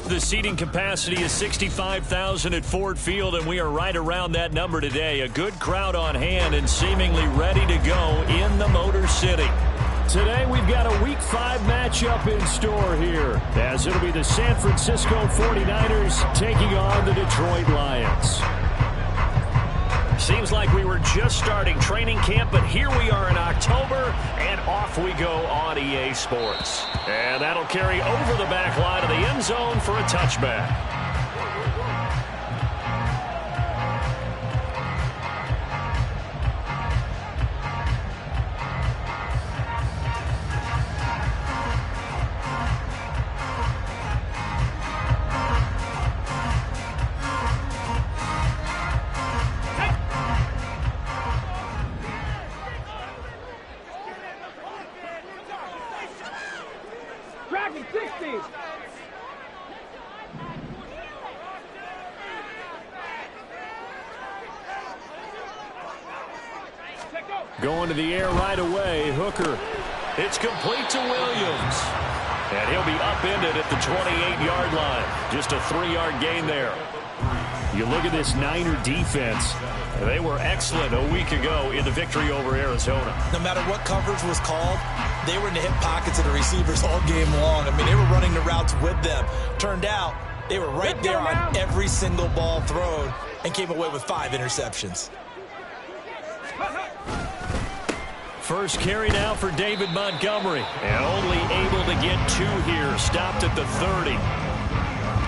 The seating capacity is 65,000 at Ford Field, and we are right around that number today. A good crowd on hand and seemingly ready to go in the Motor City. Today we've got a Week 5 matchup in store here, as it'll be the San Francisco 49ers taking on the Detroit Lions. Seems like we were just starting training camp, but here we are in October, and off we go on EA Sports. And that'll carry over the back line of the end zone for a touchback. Going to the air right away, Hooker. It's complete to Williams. And he'll be upended at the 28-yard line. Just a 3-yard gain there. You look at this Niner defense. They were excellent a week ago in the victory over Arizona. No matter what coverage was called, they were in the hip pockets of the receivers all game long. I mean, they were running the routes with them. Turned out, they were right there on every single ball thrown and came away with 5 interceptions. First carry now for David Montgomery. And only able to get 2 here. Stopped at the 30.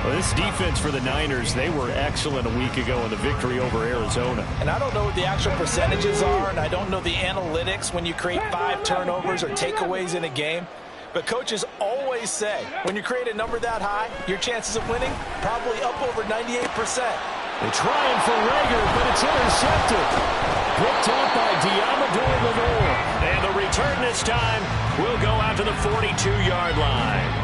Well, this defense for the Niners, they were excellent a week ago in the victory over Arizona. And I don't know what the actual percentages are, and I don't know the analytics when you create 5 turnovers or takeaways in a game. But coaches always say, when you create a number that high, your chances of winning probably up over 98%. They're trying for Rager, but it's intercepted. Picked up by Diamador Lenore. And the return this time will go out to the 42-yard line.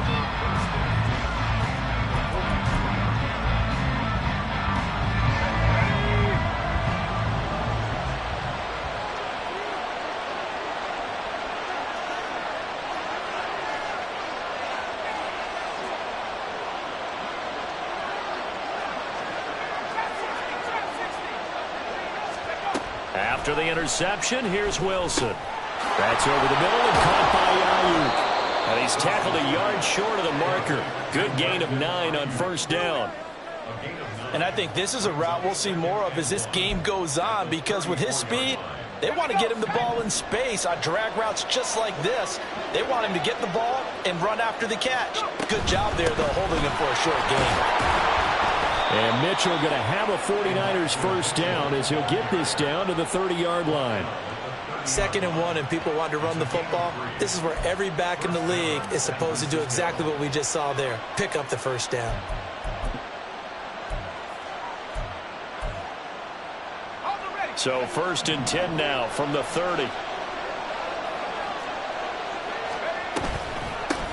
After the interception, here's Wilson. That's over the middle and caught by Ayuk. And he's tackled a yard short of the marker. Good gain of 9 on first down. And I think this is a route we'll see more of as this game goes on, because with his speed, they want to get him the ball in space on drag routes just like this. They want him to get the ball and run after the catch. Good job there, though, holding him for a short gain. And Mitchell going to have a 49ers first down as he'll get this down to the 30-yard line. 2nd and 1 and people want to run the football. This is where every back in the league is supposed to do exactly what we just saw there. Pick up the first down. So 1st and 10 now from the 30.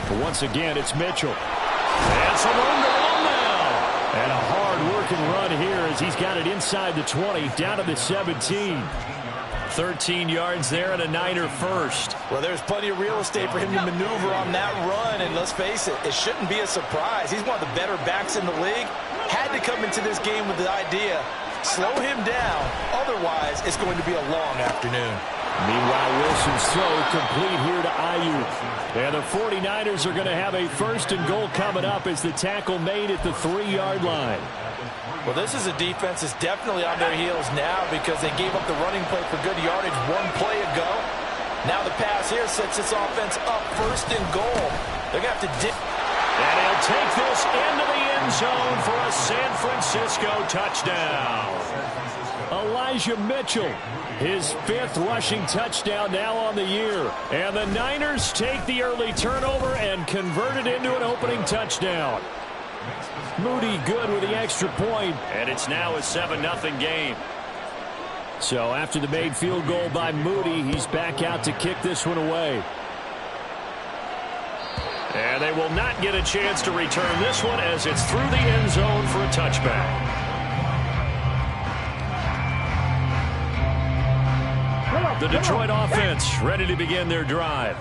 But once again, it's Mitchell. And some room to run now. And a hard-working run here as he's got it inside the 20, down to the 17. 13 yards there and a Niner first. Well, there's plenty of real estate for him to maneuver on that run, and let's face it, it shouldn't be a surprise. He's one of the better backs in the league. Had to come into this game with the idea, slow him down, otherwise it's going to be a long afternoon. Meanwhile, Wilson's throw complete here to Ayuk. And the 49ers are going to have a 1st and goal coming up as the tackle made at the 3-yard line. Well, this is a defense that's definitely on their heels now because they gave up the running play for good yardage 1 play ago. Now the pass here sets this offense up 1st and goal. They're going to have to dip. And he'll take this into the end zone for a San Francisco touchdown. Elijah Mitchell, his 5th rushing touchdown now on the year. And the Niners take the early turnover and convert it into an opening touchdown. Moody good with the extra point, and it's now a 7-0 game. So after the made field goal by Moody, he's back out to kick this one away. And they will not get a chance to return this one as it's through the end zone for a touchback. The Detroit offense ready to begin their drive.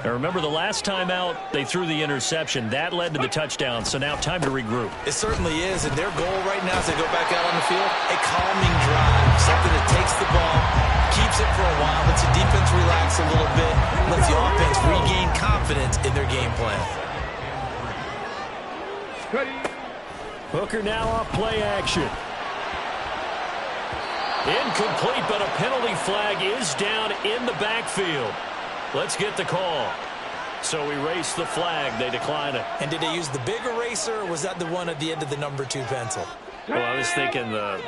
And remember, the last time out, they threw the interception. That led to the touchdown, so now time to regroup. It certainly is, and their goal right now as they go back out on the field, a calming drive, something that takes the ball, keeps it for a while, lets the defense relax a little bit, lets the offense regain confidence in their game plan. Hooker now off play action. Incomplete, but a penalty flag is down in the backfield. Let's get the call. So erase the flag. They decline it. And did they use the big eraser, or was that the one at the end of the number 2 pencil? Well, I was thinking the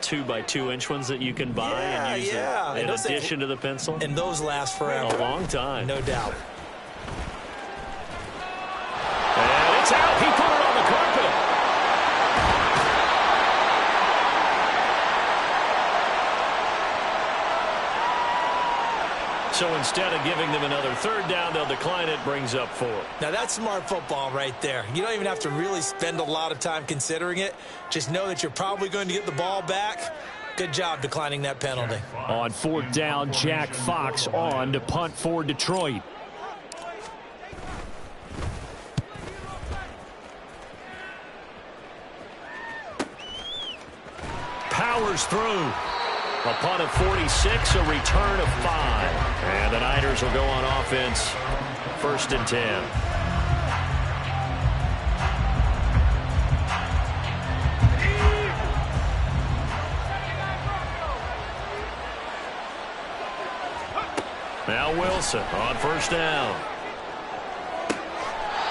2x2-inch ones that you can buy and use in addition to the pencil. And those last forever. A long time. No doubt. And it's out. He put it on the carpet. So instead of giving them another third down, they'll decline it. Brings up 4. Now, that's smart football right there. You don't even have to really spend a lot of time considering it. Just know that you're probably going to get the ball back. Good job declining that penalty. On 4th down, Jack Fox on to punt for Detroit. Powers through. A punt of 46, a return of 5. And the Niners will go on offense. 1st and 10. Now Wilson on 1st down.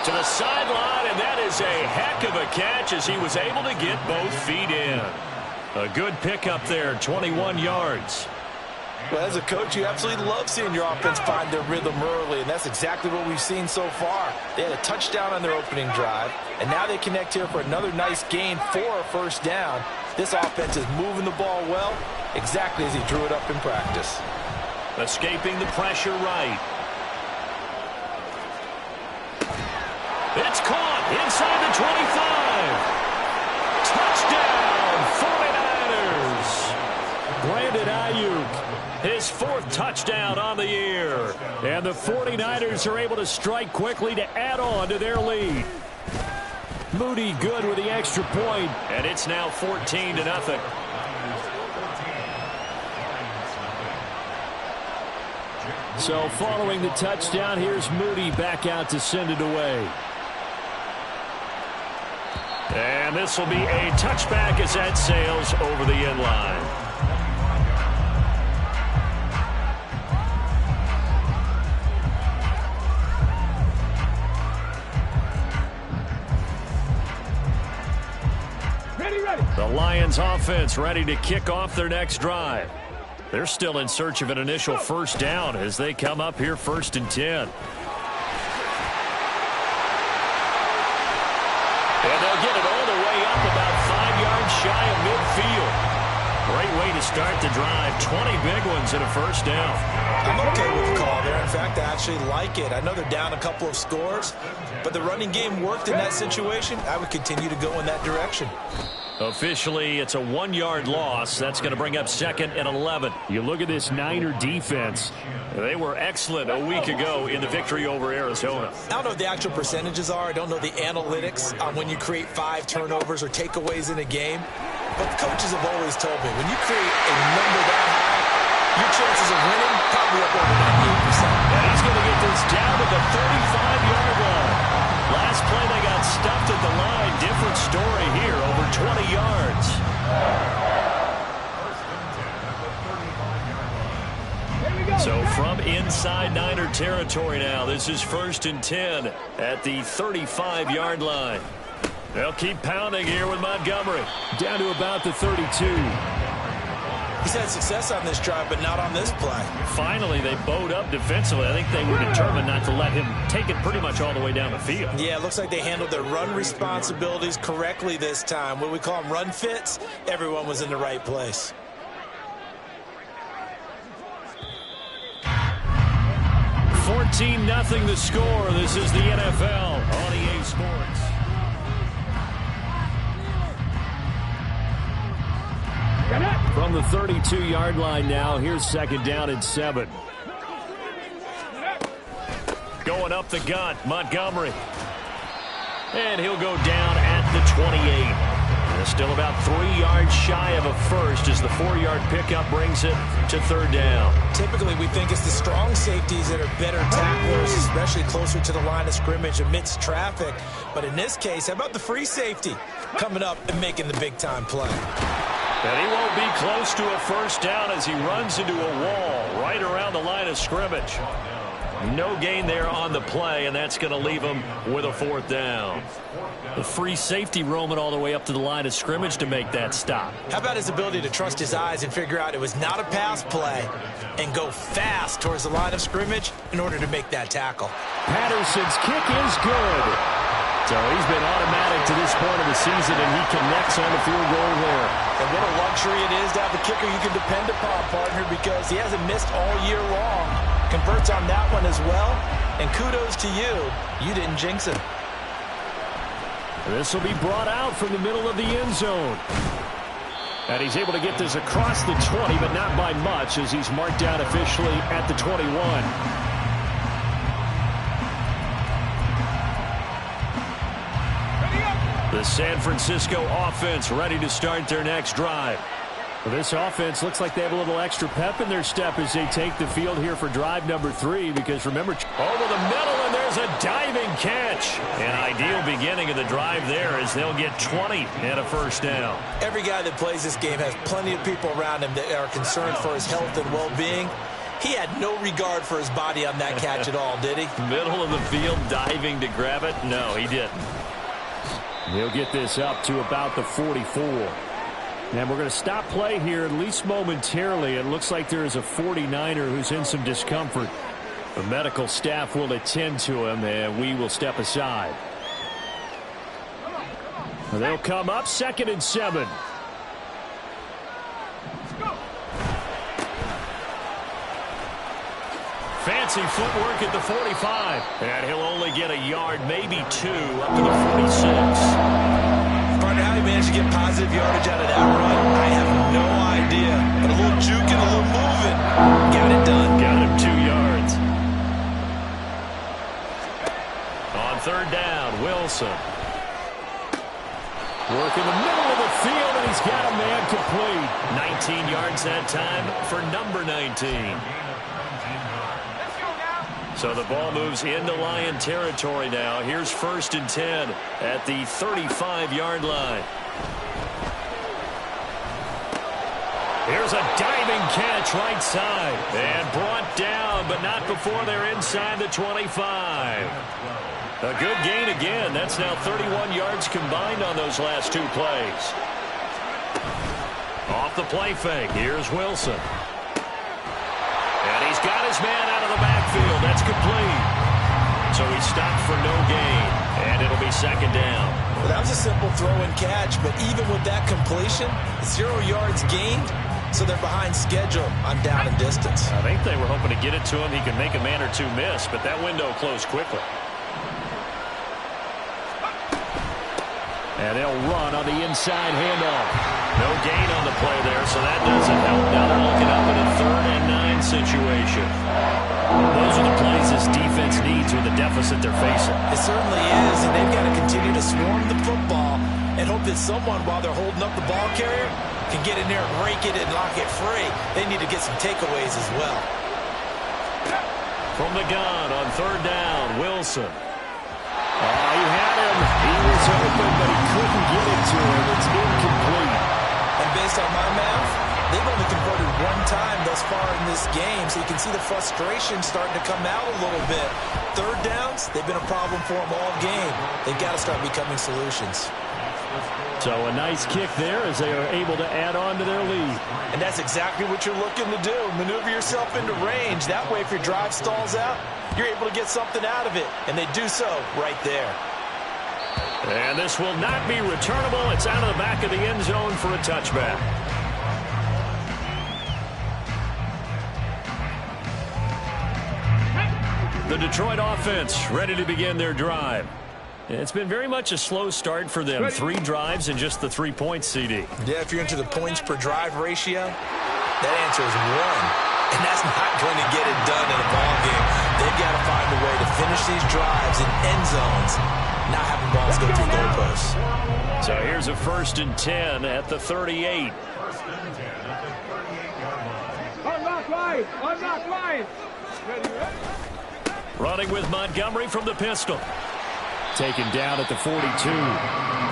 To the sideline, and that is a heck of a catch as he was able to get both feet in. A good pickup there, 21 yards. Well, as a coach, you absolutely love seeing your offense find their rhythm early, and that's exactly what we've seen so far. They had a touchdown on their opening drive, and now they connect here for another nice gain for a 1st down. This offense is moving the ball well, exactly as he drew it up in practice. Escaping the pressure right. It's caught inside the 25. Touchdown, 49ers. Brandon Ayuk, his 4th touchdown on the year. And the 49ers are able to strike quickly to add on to their lead. Moody good with the extra point, and it's now 14-0. So following the touchdown, here's Moody back out to send it away. And this will be a touchback as that sails over the end line. Ready. The Lions offense ready to kick off their next drive. They're still in search of an initial 1st down as they come up here 1st and 10. And they'll get it all the way up about 5 yards shy of midfield. Great way to start the drive. 20 big ones and a 1st down. I'm okay with the call there. In fact, I actually like it. I know they're down a couple of scores, but the running game worked in that situation. I would continue to go in that direction. Officially, it's a 1-yard loss. That's going to bring up 2nd and 11. You look at this Niner defense. They were excellent a week ago in the victory over Arizona. I don't know what the actual percentages are. I don't know the analytics on when you create 5 turnovers or takeaways in a game. But the coaches have always told me, when you create a number that high, your chances of winning probably up over 98%. And he's going to get this down to the 35-yard line. Last play, they got stuffed at the line. Different story here, over 20 yards. So from inside Niner territory now, this is 1st and 10 at the 35-yard line. They'll keep pounding here with Montgomery. Down to about the 32. He's had success on this drive, but not on this play. Finally, they bowed up defensively. I think they were determined not to let him take it pretty much all the way down the field. Yeah, it looks like they handled their run responsibilities correctly this time. What we call them run fits, everyone was in the right place. $14-0 the score. This is the NFL on EA Sports. From the 32-yard line now, here's 2nd down and 7. Going up the gut, Montgomery. And he'll go down at the 28. And still about 3 yards shy of a first as the 4-yard pickup brings it to third down. Typically, we think it's the strong safeties that are better tacklers, especially closer to the line of scrimmage amidst traffic. But in this case, how about the free safety coming up and making the big-time play? And he won't be close to a first down as he runs into a wall right around the line of scrimmage. No gain there on the play, and that's going to leave him with a 4th down. The free safety roaming all the way up to the line of scrimmage to make that stop. How about his ability to trust his eyes and figure out it was not a pass play and go fast towards the line of scrimmage in order to make that tackle? Patterson's kick is good. So he's been automatic to this point of the season, and he connects on the field goal there. And what a luxury it is to have a kicker you can depend upon, partner, because he hasn't missed all year long. Converts on that one as well, and kudos to you. You didn't jinx him. This will be brought out from the middle of the end zone. And he's able to get this across the 20, but not by much as he's marked out officially at the 21. The San Francisco offense ready to start their next drive. Well, this offense looks like they have a little extra pep in their step as they take the field here for drive number 3, because remember, over the middle, and there's a diving catch. An ideal beginning of the drive there as they'll get 20 and a first down. Every guy that plays this game has plenty of people around him that are concerned for his health and well-being. He had no regard for his body on that catch at all, did he? Middle of the field, diving to grab it? No, he didn't. He'll get this up to about the 44. And we're going to stop play here, at least momentarily. It looks like there is a 49er who's in some discomfort. The medical staff will attend to him, and we will step aside. They'll come up 2nd and 7. Fancy footwork at the 45. And he'll only get a yard, maybe 2, up to the 46. Partner, how he managed to get positive yardage out of that run, I have no idea. But a little juking, a little moving. Got it done. Got him 2 yards. On 3rd down, Wilson. Work in the middle of the field, and he's got a man complete. 19 yards that time for number 19. So the ball moves into Lion territory now. Here's 1st and 10 at the 35-yard line. Here's a diving catch right side. And brought down, but not before they're inside the 25. A good gain again. That's now 31 yards combined on those last 2 plays. Off the play fake. Here's Wilson. And he's got his man out of the backfield. That's complete. So he's stopped for no gain. And it'll be 2nd down. Well, that was a simple throw and catch, but even with that completion, 0 yards gained, so they're behind schedule on down and distance. I think they were hoping to get it to him. He could make a man or 2 miss, but that window closed quickly. And they'll run on the inside handoff. No gain on the play there, so that doesn't help. Now they're looking up in a 3rd and 9 situation. Those are the plays this defense needs with the deficit they're facing. It certainly is, and they've got to continue to swarm the football and hope that someone, while they're holding up the ball carrier, can get in there and rake it and lock it free. They need to get some takeaways as well. From the gun on 3rd down, Wilson. He had him. He was open, but he couldn't get it to him. It's incomplete. And based on my math, they've only converted 1 time thus far in this game, so you can see the frustration starting to come out a little bit. 3rd downs, they've been a problem for them all game. They've got to start becoming solutions. So a nice kick there as they are able to add on to their lead. And that's exactly what you're looking to do. Maneuver yourself into range. That way, if your drive stalls out, you're able to get something out of it. And they do so right there. And this will not be returnable. It's out of the back of the end zone for a touchback. The Detroit offense ready to begin their drive. It's been very much a slow start for them. 3 drives and just the 3 points, CD. Yeah, if you're into the points per drive ratio, that answer is 1. And that's not going to get it done in a ball game. They've got to find a way to finish these drives in end zones, not having balls go through goalposts. So here's a 1st and 10 at the 38. Running with Montgomery from the pistol. Taken down at the 42.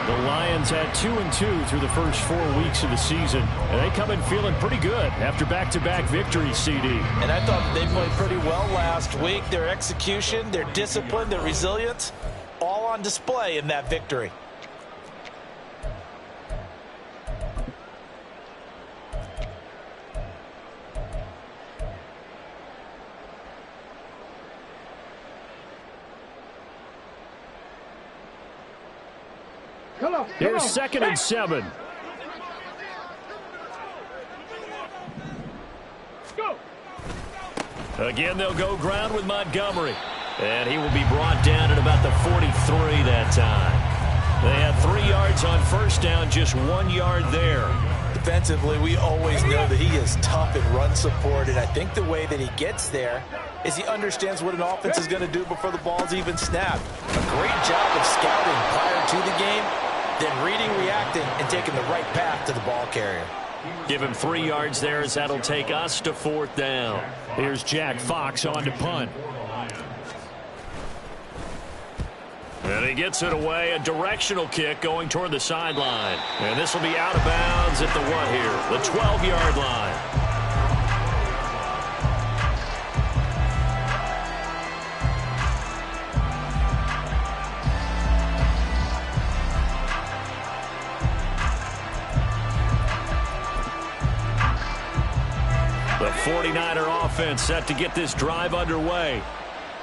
The Lions had 2-2 through the first 4 weeks of the season. And they come in feeling pretty good after back-to-back victories, CD. And I thought they played pretty well last week. Their execution, their discipline, their resilience, all on display in that victory. Here's 2nd and 7. Again, they'll go ground with Montgomery. And he will be brought down at about the 43 that time. They had 3 yards on 1st down, just 1 yard there. Defensively, we always know that he is tough in run support, and I think the way that he gets there is he understands what an offense is going to do before the ball's even snapped. A great job of scouting prior to the game, then reading, reacting, and taking the right path to the ball carrier. Give him 3 yards there as that'll take us to 4th down. Here's Jack Fox on to punt. And he gets it away, a directional kick going toward the sideline. And this will be out of bounds at the what here? The 12-yard line. The 49er offense set to get this drive underway.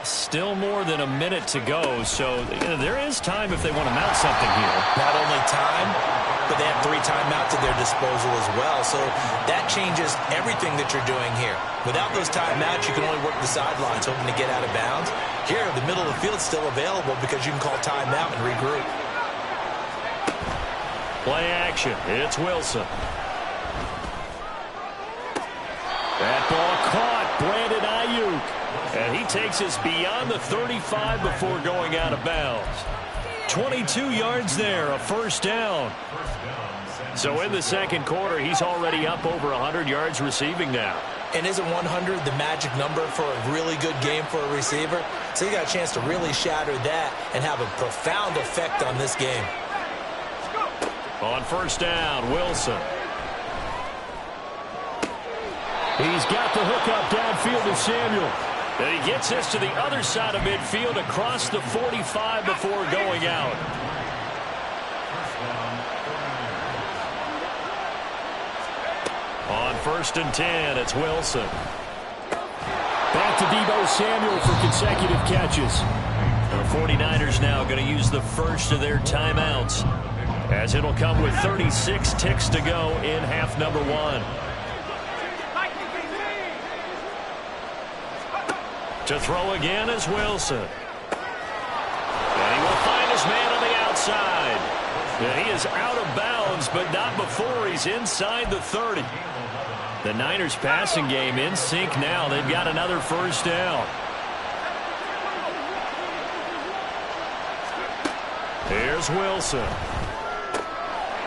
Still more than a minute to go, so there is time if they want to mount something here. Not only time, but they have 3 timeouts at their disposal as well, so that changes everything that you're doing here. Without those timeouts, you can only work the sidelines, hoping to get out of bounds. Here, the middle of the field is still available because you can call timeout and regroup. Play action. It's Wilson. That ball caught. Brandon Ayuk. And he takes us beyond the 35 before going out of bounds. 22 yards there, a 1st down. So in the 2nd quarter, he's already up over 100 yards receiving now. And isn't 100 the magic number for a really good game for a receiver? So you got a chance to really shatter that and have a profound effect on this game. On 1st down, Wilson. He's got the hook up downfield to Samuel. And he gets this to the other side of midfield across the 45 before going out. On 1st and 10, it's Wilson. Back to Deebo Samuel for consecutive catches. The 49ers now going to use the first of their timeouts, as it'll come with 36 ticks to go in half number 1. To throw again is Wilson. And he will find his man on the outside. And he is out of bounds, but not before he's inside the 30. The Niners passing game in sync now. They've got another 1st down. Here's Wilson.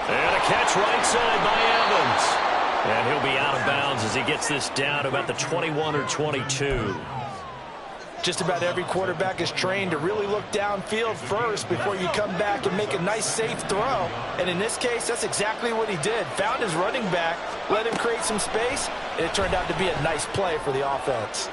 And a catch right side by Evans. And he'll be out of bounds as he gets this down to about the 21 or 22. Just about every quarterback is trained to really look downfield first before you come back and make a nice, safe throw. And in this case, that's exactly what he did. Found his running back, let him create some space, and it turned out to be a nice play for the offense.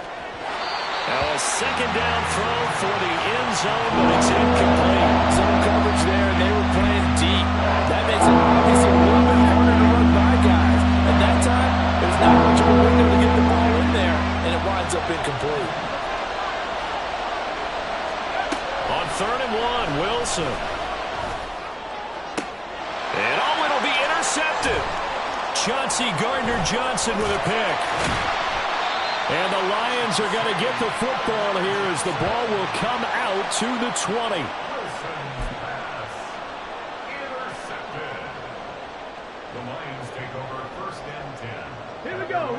Now a 2nd down throw for the end zone, but it's incomplete. Zone coverage there, and they were playing deep. That makes it obviously a little bit harder to run by guys. At that time, there's not much of a window to get the ball in there, and it winds up incomplete. On 3rd and 1, Wilson. And it'll be intercepted. Chauncey Gardner-Johnson with a pick. And the Lions are going to get the football here as the ball will come out to the 20.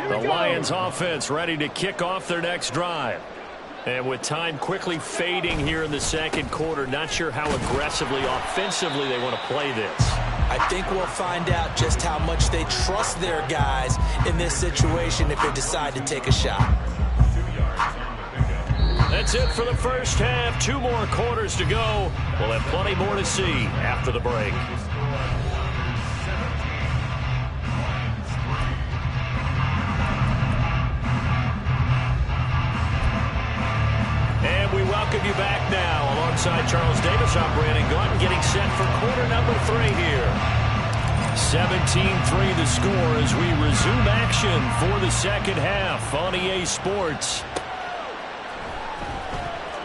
The Lions offense ready to kick off their next drive. And with time quickly fading here in the second quarter, not sure how aggressively, offensively they want to play this. I think we'll find out just how much they trust their guys in this situation if they decide to take a shot. That's it for the first half. 2 more quarters to go. We'll have plenty more to see after the break. And we welcome you back now. Alongside Charles Davis, I'm Brandon Gutton, getting set for quarter number 3 here. 17-3 the score as we resume action for the second half on EA Sports.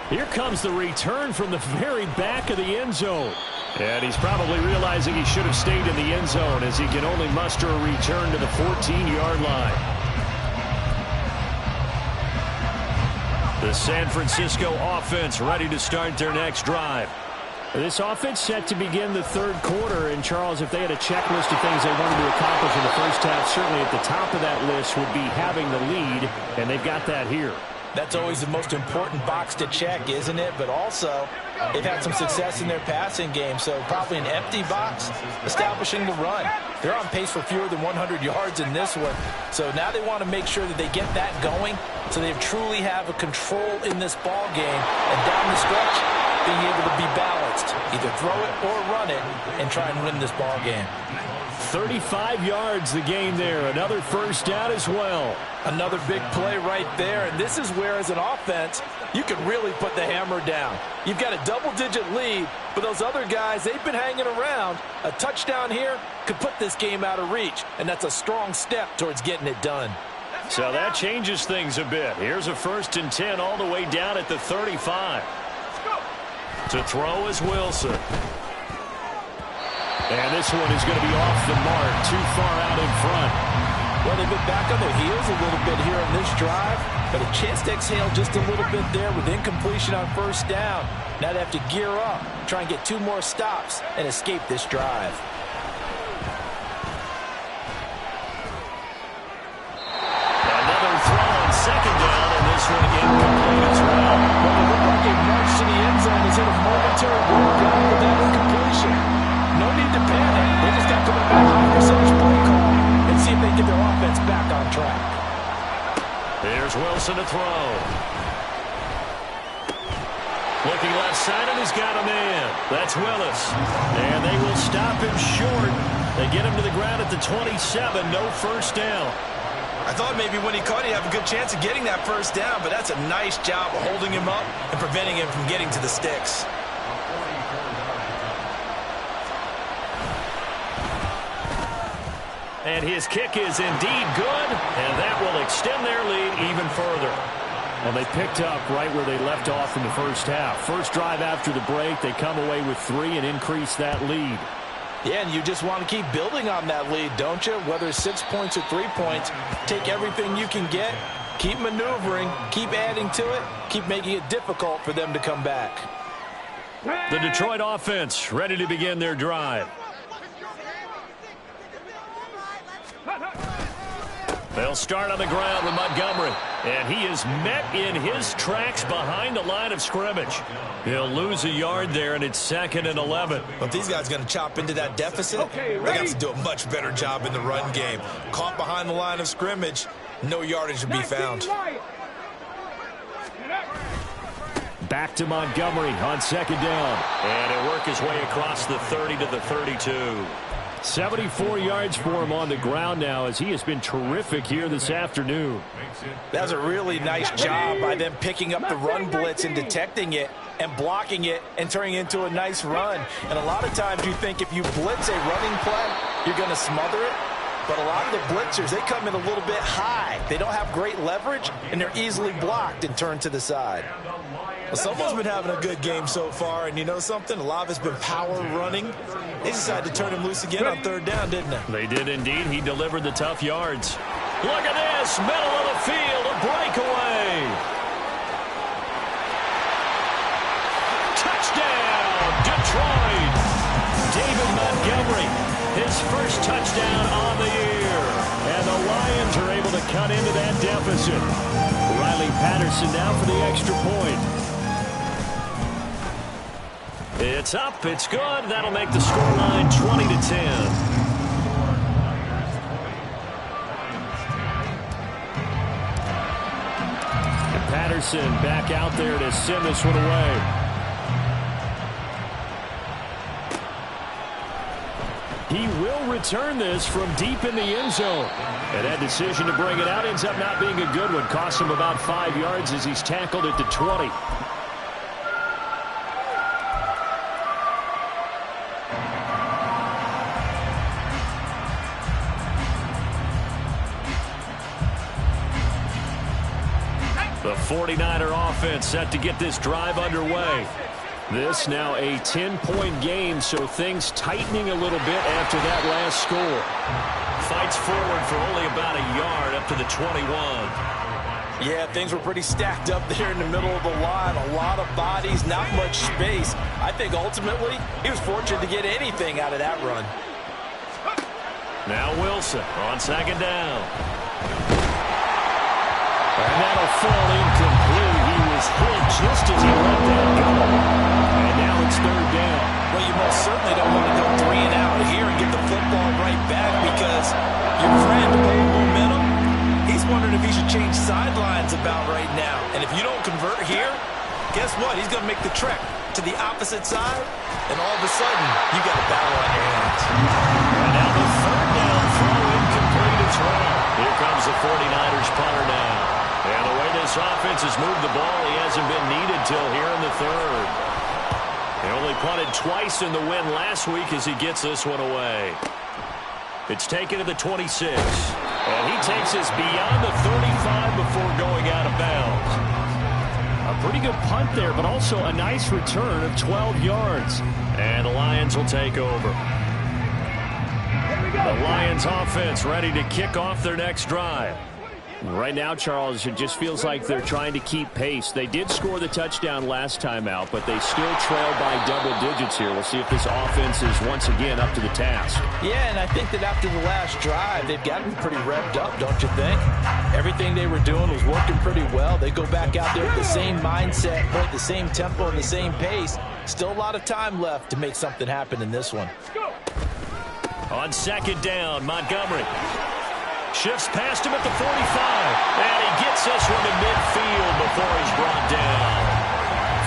Here comes the return from the very back of the end zone. And he's probably realizing he should have stayed in the end zone as he can only muster a return to the 14-yard line. The San Francisco offense ready to start their next drive. This offense set to begin the third quarter. And, Charles, if they had a checklist of things they wanted to accomplish in the first half, certainly at the top of that list would be having the lead, and they've got that here. That's always the most important box to check, isn't it? But also, they've had some success in their passing game, so probably an empty box, establishing the run. They're on pace for fewer than 100 yards in this one. So now they want to make sure that they get that going so they truly have a control in this ball game. And down the stretch, being able to be balanced, either throw it or run it and try and win this ball game. 35 yards the game there. Another first down as well. Another big play right there. And this is where, as an offense, you can really put the hammer down. You've got a double-digit lead, but those other guys, they've been hanging around. A touchdown here could put this game out of reach, and that's a strong step towards getting it done. So that changes things a bit. Here's a 1st and 10 all the way down at the 35. To throw is Wilson. And this one is going to be off the mark, too far out in front. Well, they've been back on their heels a little bit here on this drive, but a chance to exhale just a little bit there with incompletion on first down. Now they have to gear up, try and get 2 more stops and escape this drive. Another throw on 2nd down, and this one incomplete as well. Well, it looked like a march to the end zone is in a momentary roadblock with that incompletion. No need to panic. They just got to go back high percentage play call and see if they get their offense back on track. Here's Wilson to throw. Looking left side, and he's got a man. That's Willis. And they will stop him short. They get him to the ground at the 27. No first down. I thought maybe when he caught it, he'd have a good chance of getting that first down, but that's a nice job of holding him up and preventing him from getting to the sticks. And his kick is indeed good, and that will extend their lead even further. Well, they picked up right where they left off in the first half. First drive after the break, they come away with 3 and increase that lead. Yeah, and you just want to keep building on that lead, don't you? Whether it's 6 points or 3 points, take everything you can get, keep maneuvering, keep adding to it, keep making it difficult for them to come back. The Detroit offense ready to begin their drive. They'll start on the ground with Montgomery. And he is met in his tracks behind the line of scrimmage. He'll lose a yard there, and it's 2nd and 11. But if these guys are going to chop into that deficit, they got to do a much better job in the run game. Caught behind the line of scrimmage, no yardage to be found. Back to Montgomery on 2nd down. And he'll work his way across the 30 to the 32. 74 yards for him on the ground now, as he has been terrific here this afternoon. That was a really nice job by them picking up the run blitz and detecting it and blocking it and turning it into a nice run. And a lot of times you think if you blitz a running play, you're going to smother it. But a lot of the blitzers, they come in a little bit high. They don't have great leverage, and they're easily blocked and turned to the side. Well, someone's been having a good game so far, and you know something? A lot of it's been power running. They decided to turn him loose again on 3rd down, didn't they? They did indeed. He delivered the tough yards. Look at this, middle of the field, a breakaway. Touchdown, Detroit. David Montgomery, his first touchdown on the year. And the Lions are able to cut into that deficit. Riley trailing Patterson now for the extra point. It's up. It's good. That'll make the scoreline 20-10. Patterson back out there to send this one away. He will return this from deep in the end zone. And that decision to bring it out ends up not being a good one. Cost him about 5 yards as he's tackled at the 20. The 49er offense set to get this drive underway. This now a 10-point game, so things tightening a little bit after that last score. Fights forward for only about a yard up to the 21. Yeah, things were pretty stacked up there in the middle of the line. A lot of bodies, not much space. I think ultimately he was fortunate to get anything out of that run. Now Wilson on second down. And that'll fall incomplete. He was hit just as he let that go. And now it's third down. Well, you most certainly don't want to go 3 and out here and get the football right back because your friend, old momentum, he's wondering if he should change sidelines about right now. And if you don't convert here, guess what? He's going to make the trek to the opposite side, and all of a sudden, you got a battle on your hands. And now the third down throw incomplete as well. Here comes the 49ers punter now. And the way this offense has moved the ball, he hasn't been needed till here in the third. He only punted twice in the win last week as he gets this one away. It's taken to the 26. And he takes us beyond the 35 before going out of bounds. A pretty good punt there, but also a nice return of 12 yards. And the Lions will take over. The Lions offense ready to kick off their next drive. Right now, Charles, it just feels like they're trying to keep pace. They did score the touchdown last time out, but they still trail by double digits here. We'll see if this offense is once again up to the task. Yeah, and I think that after the last drive, they've got to be pretty revved up, don't you think? Everything they were doing was working pretty well. They go back out there with the same mindset, the same tempo, and the same pace. Still a lot of time left to make something happen in this one. On second down, Montgomery shifts past him at the 45, and he gets this one to midfield before he's brought down.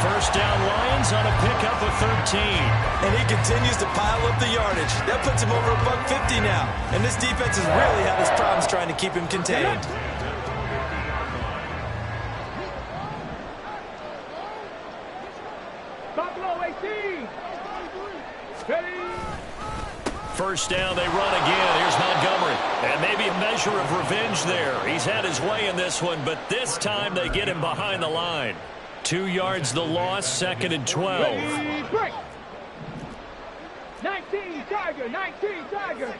First down Lions on a pickup of 13. And he continues to pile up the yardage. That puts him over $150 now. And this defense has really had his problems trying to keep him contained. First down, they run again. Here's Montgomery. And maybe a measure of revenge there. He's had his way in this one, but this time they get him behind the line. 2 yards the loss, second and 12. 19, Tiger.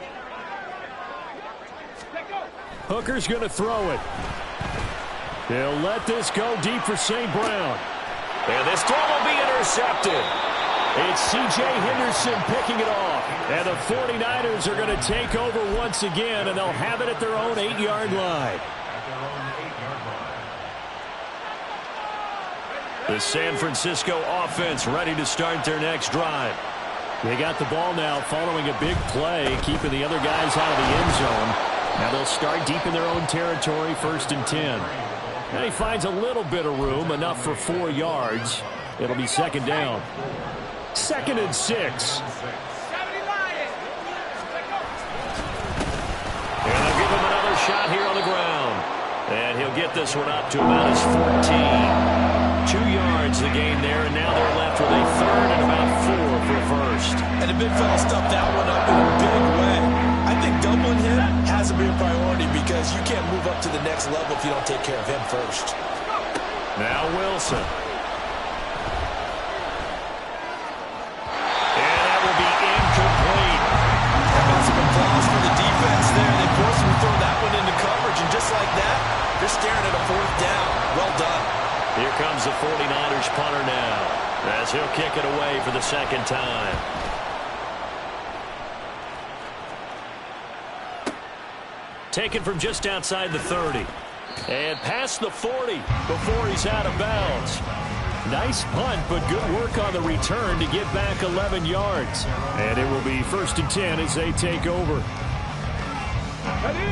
Hooker's going to throw it. He'll let this go deep for St. Brown. And this throw will be intercepted. It's C.J. Henderson picking it off. And the 49ers are going to take over once again, and they'll have it at their own 8-yard line. The San Francisco offense ready to start their next drive. They got the ball now following a big play, keeping the other guys out of the end zone. Now they'll start deep in their own territory, 1st and 10. And he finds a little bit of room, enough for 4 yards. It'll be second down. 2nd and 6. And they'll give him another shot here on the ground. And he'll get this one up to about his 14. 2 yards the gain there, and now they're left with a 3rd and about 4 for a first. And the big fella stuffed that one up in a big way. I think doubling him has to be a priority because you can't move up to the next level if you don't take care of him first. Now Wilson. Just like that, they're staring at a 4th down. Well done. Here comes the 49ers punter now, as he'll kick it away for the 2nd time. Taken from just outside the 30. And past the 40 before he's out of bounds. Nice punt, but good work on the return to get back 11 yards. And it will be 1st and 10 as they take over.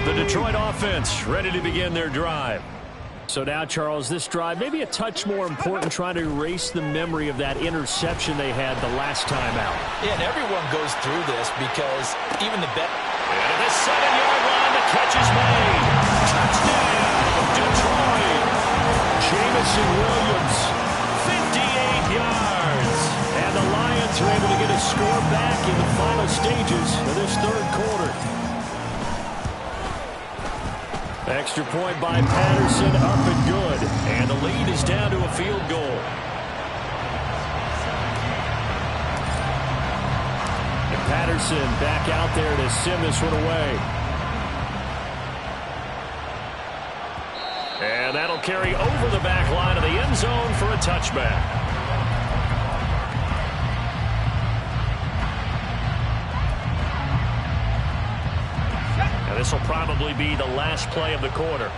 The Detroit offense ready to begin their drive. So now, Charles, this drive maybe a touch more important, trying to erase the memory of that interception they had the last time out. Yeah, and everyone goes through this because even the bet. And at the 7-yard line, the catch is made. Touchdown, Detroit. Jamison Williams, 58 yards. And the Lions are able to get a score back in the final stages of this 3rd quarter. Extra point by Patterson, up and good. And the lead is down to a field goal. And Patterson back out there to send this one away. And that'll carry over the back line of the end zone for a touchback. This will probably be the last play of the quarter.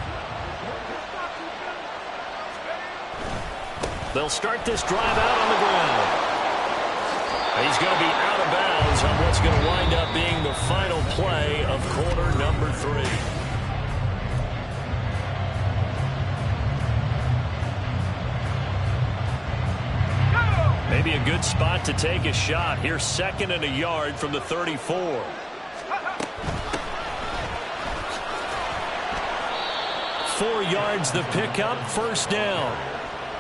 They'll start this drive out on the ground. He's going to be out of bounds on what's going to wind up being the final play of quarter number 3. Maybe a good spot to take a shot. Here's 2nd and a yard from the 34. 4 yards the pickup, 1st down.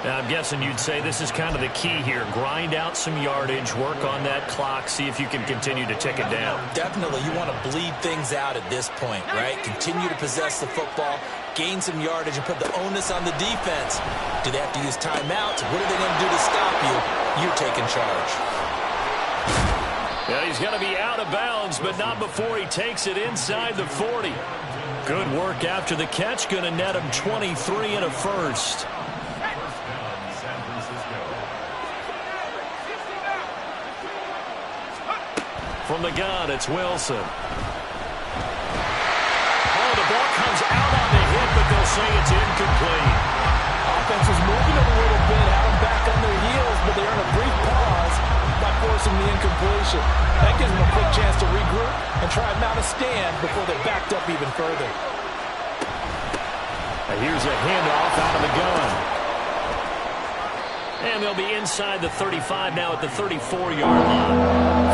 Now, I'm guessing you'd say this is kind of the key here. Grind out some yardage, work on that clock, see if you can continue to tick it down. Definitely, you want to bleed things out at this point, right? Continue to possess the football, gain some yardage, and put the onus on the defense. Do they have to use timeouts? What are they going to do to stop you? You're taking charge. Yeah, he's going to be out of bounds, but not before he takes it inside the 40. Good work after the catch. Going to net him 23 and a first. From the gun, it's Wilson. Oh, the ball comes out on the hit, but they'll say it's incomplete. Offense was moving them a little bit, had them back on their heels, but they earned a brief pause by forcing the incompletion. That gives them a quick chance to regroup and try and mount a stand before they're backed up even further. And here's a handoff out of the gun. And they'll be inside the 35 now at the 34-yard line.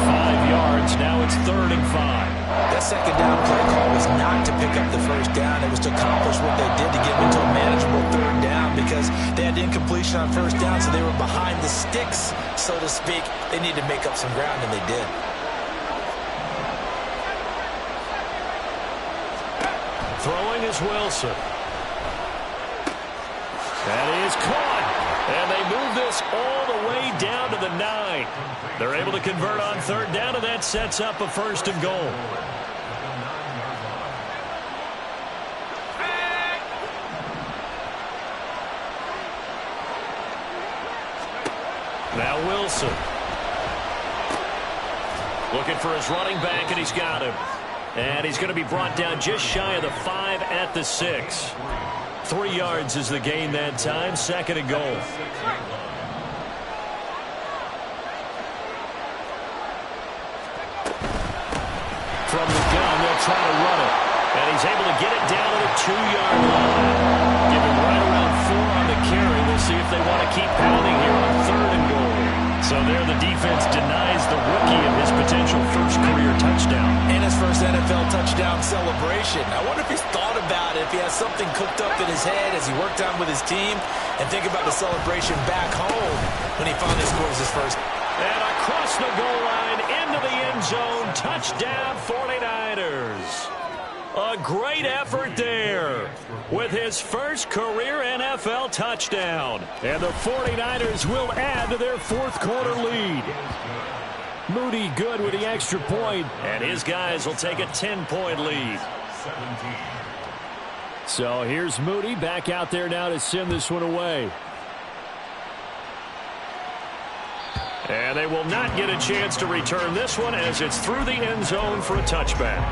5 yards, now it's 3rd and 5. That 2nd down play call was not to pick up the 1st down. It was to accomplish what they did to get them into a manageable 3rd down because they had incompletion on 1st down, so they were behind the sticks, so to speak. They needed to make up some ground, and they did. Throwing is Wilson. That is caught. And they move this all the way down to the 9. They're able to convert on 3rd down, and that sets up a 1st and goal. Now Wilson. Looking for his running back, and he's got him. And he's going to be brought down just shy of the 5 at the 6. 3 yards is the gain that time. 2nd and goal. From the gun, they'll try to run it. And he's able to get it down to the 2-yard line. Give him right around 4 on the carry. We'll see if they want to keep pounding here on 3rd and goal. So there the defense denies the rookie of his potential first career touchdown. And his first NFL touchdown celebration. I wonder if he's thought about it, if he has something cooked up in his head as he worked on with his team, and think about the celebration back home when he finally scores his first. And across the goal line, into the end zone, touchdown 49ers. A great effort there with his first career NFL touchdown. And the 49ers will add to their 4th quarter lead. Moody good with the extra point, and his guys will take a 10-point lead. So here's Moody back out there now to send this one away. And they will not get a chance to return this one as it's through the end zone for a touchback.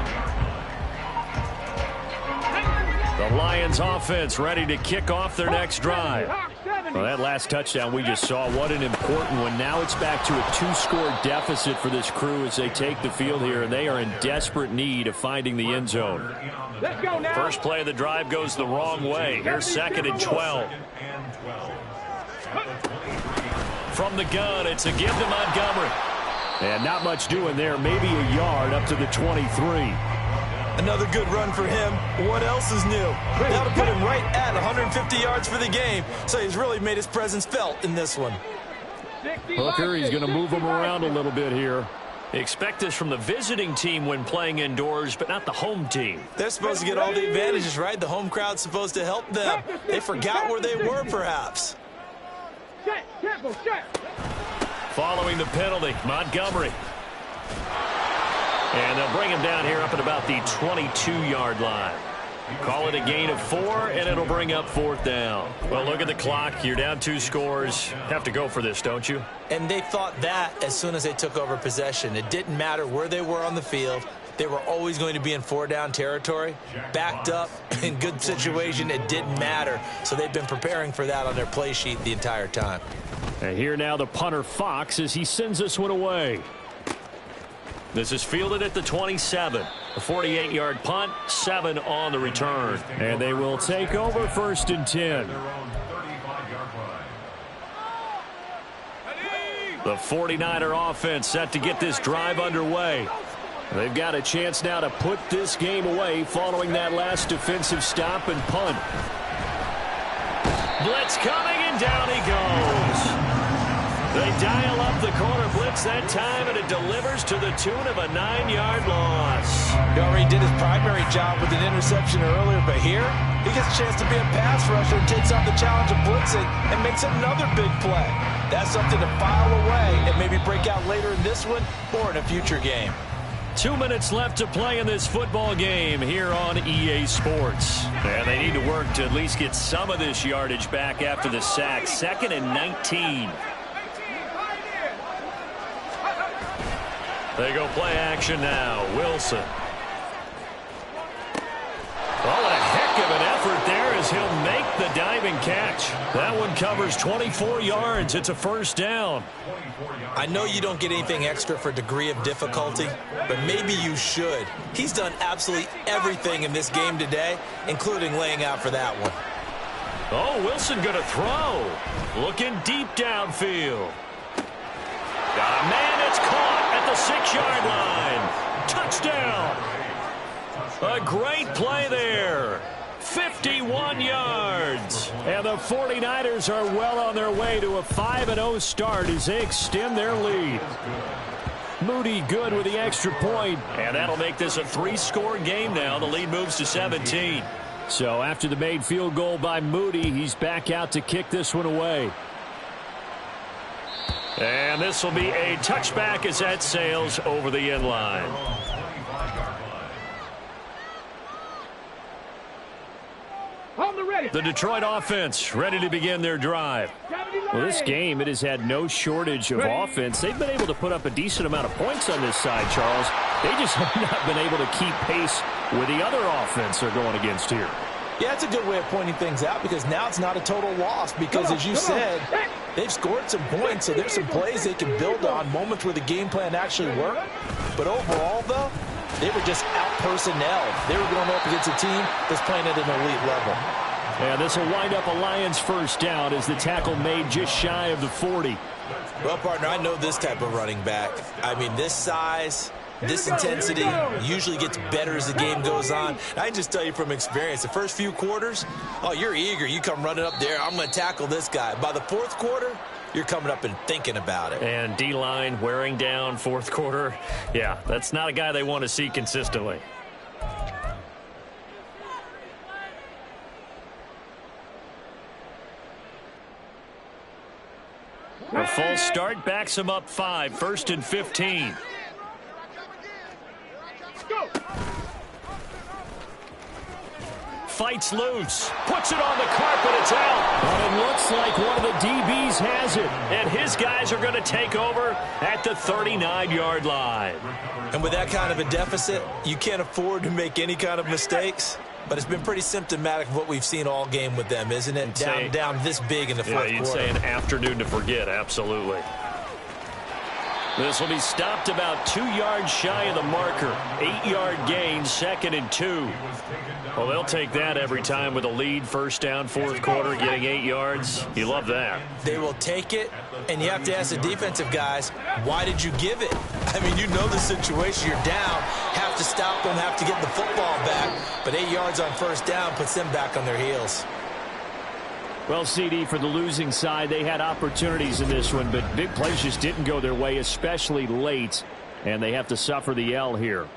The Lions offense ready to kick off their next drive. Well, that last touchdown we just saw, what an important one. Now it's back to a 2-score deficit for this crew as they take the field here, and they are in desperate need of finding the end zone. Let's go now. First play of the drive goes the wrong way. Here's 2nd and 12. From the gun, it's a give to Montgomery. And not much doing there, maybe a yard up to the 23. Another good run for him. What else is new? That'll put him right at 150 yards for the game. So he's really made his presence felt in this one. Hooker, he's going to move him around a little bit here. Expect this from the visiting team when playing indoors, but not the home team. They're supposed to get all the advantages, right? The home crowd's supposed to help them. They forgot where they were, perhaps. Following the penalty, Montgomery. And they'll bring him down here up at about the 22-yard line. Call it a gain of 4, and it'll bring up 4th down. Well, look at the clock. You're down 2 scores. Have to go for this, don't you? And they thought that as soon as they took over possession. It didn't matter where they were on the field. They were always going to be in 4-down territory. Backed up, in good situation, it didn't matter. So they've been preparing for that on their play sheet the entire time. And here now the punter, Fox, as he sends this one away. This is fielded at the 27. A 48-yard punt, 7 on the return. And they will take over 1st and 10. The 49er offense set to get this drive underway. They've got a chance now to put this game away following that last defensive stop and punt. Blitz coming, and down he goes. They dial up the corner blitz that time, and it delivers to the tune of a 9-yard loss. He already did his primary job with an interception earlier, but here he gets a chance to be a pass rusher and takes on the challenge of blitzing and makes another big play. That's something to file away and maybe break out later in this one or in a future game. 2 minutes left to play in this football game here on EA Sports. And they need to work to at least get some of this yardage back after the sack. 2nd and 19. They go play action now. Wilson. Oh, what a heck of an effort there as he'll make the diving catch. That one covers 24 yards. It's a 1st down. I know you don't get anything extra for degree of difficulty, but maybe you should. He's done absolutely everything in this game today, including laying out for that one. Oh, Wilson going to throw. Looking deep downfield. Got a man that's caught at the 6-yard line. Touchdown. A great play there. 51 yards. And the 49ers are well on their way to a 5-0 start as they extend their lead. Moody good with the extra point. And that'll make this a 3-score game now. The lead moves to 17. So after the made field goal by Moody, he's back out to kick this one away. And this will be a touchback as that sails over the end line. The Detroit offense ready to begin their drive. Well, this game, it has had no shortage of offense. They've been able to put up a decent amount of points on this side, Charles. They just have not been able to keep pace with the other offense they're going against here. Yeah, it's a good way of pointing things out because now it's not a total loss because, as you said, they've scored some points, so there's some plays they can build on, moments where the game plan actually worked. But overall, though, they were just out-personnel. They were going up against a team that's playing at an elite level. And this will wind up a Lions 1st down as the tackle made just shy of the 40. Well, partner, I know this type of running back. I mean, this size, this intensity usually gets better as the game goes on. I can just tell you from experience, the first few quarters, oh, you're eager. You come running up there, I'm going to tackle this guy. By the 4th quarter, you're coming up and thinking about it. And D-line wearing down 4th quarter. Yeah, that's not a guy they want to see consistently. A full start backs him up 5, 1st and 15. Go. Fights loose, puts it on the carpet, it's out. But it looks like one of the DBs has it. And his guys are going to take over at the 39-yard line. And with that kind of a deficit, you can't afford to make any kind of mistakes. but it's been pretty symptomatic of what we've seen all game with them, isn't it? Down this big in the fourth quarter. You'd say an afternoon to forget, absolutely. This will be stopped about 2 yards shy of the marker. 8-yard gain, 2nd and 2. Well, they'll take that every time with a lead, first down, fourth quarter, getting 8 yards. You love that. They will take it, and you have to ask the defensive guys, why did you give it? I mean, you know the situation. You're down, have to stop them, have to get the football back, but 8 yards on first down puts them back on their heels. Well, CD, for the losing side, they had opportunities in this one, but big plays just didn't go their way, especially late, and they have to suffer the L here.